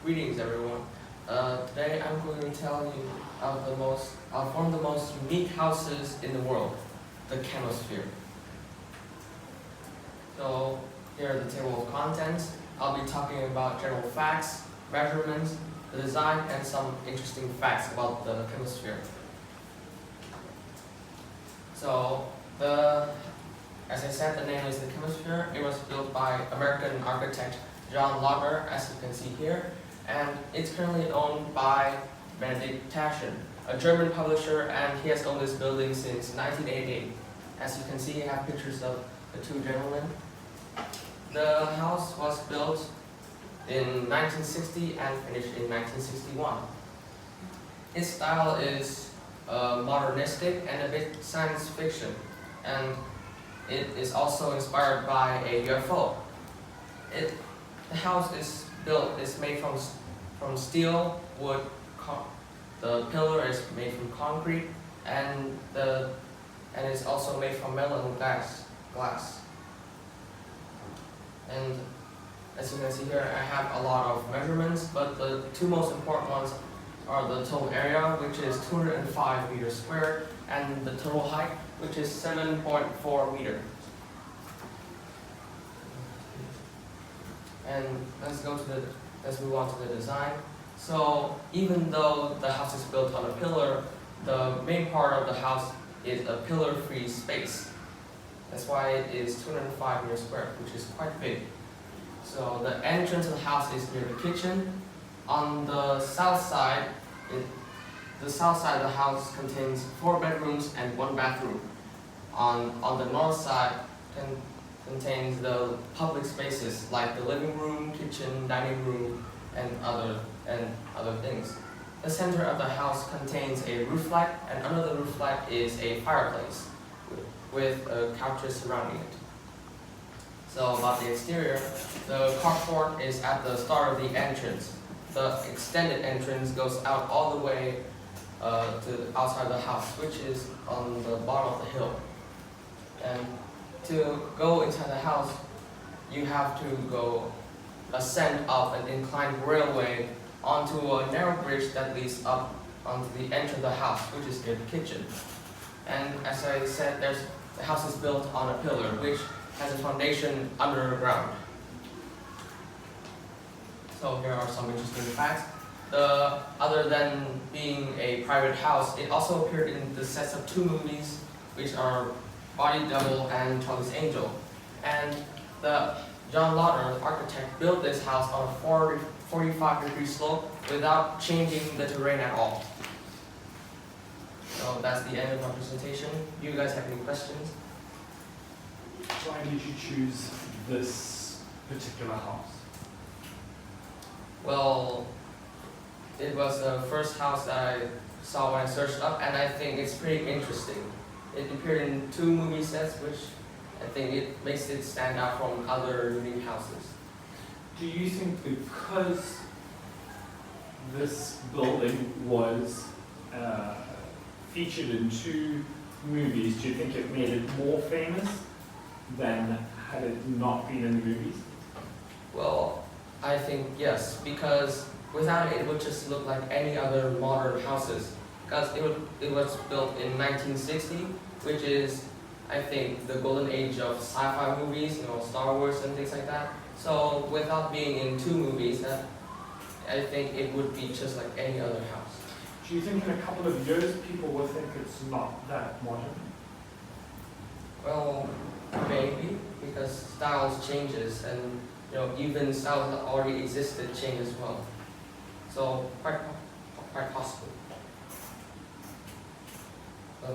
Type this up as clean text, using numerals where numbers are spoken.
Greetings everyone. Today I'm going to tell you of one of the most unique houses in the world, the Chemosphere. So here are the table of contents. I'll be talking about general facts, measurements, the design, and some interesting facts about the Chemosphere. So as I said, the name is the Chemosphere. It was built by American architect John Lauder, as you can see here, and it's currently owned by Benedict Taschen, a German publisher, and he has owned this building since 1988. As you can see, I have pictures of the two gentlemen. The house was built in 1960 and finished in 1961. Its style is modernistic and a bit science fiction, and it is also inspired by a UFO. The house is made from steel, wood. The pillar is made from concrete, and it's also made from metal and glass. And as you can see here, I have a lot of measurements, but the two most important ones are the total area, which is 205 meters squared, and the total height, which is 7.4 meters. And let's move on to the design. So even though the house is built on a pillar, the main part of the house is a pillar-free space. That's why it is 205 meters squared, which is quite big. So the entrance of the house is near the kitchen. On the south side, the house contains 4 bedrooms and 1 bathroom. On the north side, contains the public spaces like the living room, kitchen, dining room, and other things. The center of the house contains a roof light, and under the roof light is a fireplace with couches surrounding it. So about the exterior, the carport is at the start of the entrance. The extended entrance goes out all the way to the outside of the house, which is on the bottom of the hill. And to go inside the house, you have to ascend up an inclined railway onto a narrow bridge that leads up onto the entrance of the house, which is near the kitchen. And as I said, the house is built on a pillar, which has a foundation underground. So here are some interesting facts. Other than being a private house, it also appeared in the sets of 2 movies, which are Body Double and Charlie's Angel. And John Lauder, the architect, built this house on a 45-degree slope without changing the terrain at all. So that's the end of my presentation. Do you guys have any questions? Why did you choose this particular house? Well, it was the first house that I saw when I searched up, and I think it's pretty interesting. It appeared in 2 movie sets, which I think it makes it stand out from other unique houses. Do you think because this building was featured in 2 movies, do you think it made it more famous than had it not been in the movies? Well, I think yes, because without it, it would just look like any other modern houses. Because it was built in 1960, which is, I think, the golden age of sci-fi movies, Star Wars and things like that. So without being in 2 movies, I think it would be just like any other house. Do you think in a couple of years people will think it's not that modern? Well, maybe, because styles changes, and even styles that already existed change as well. So quite possible.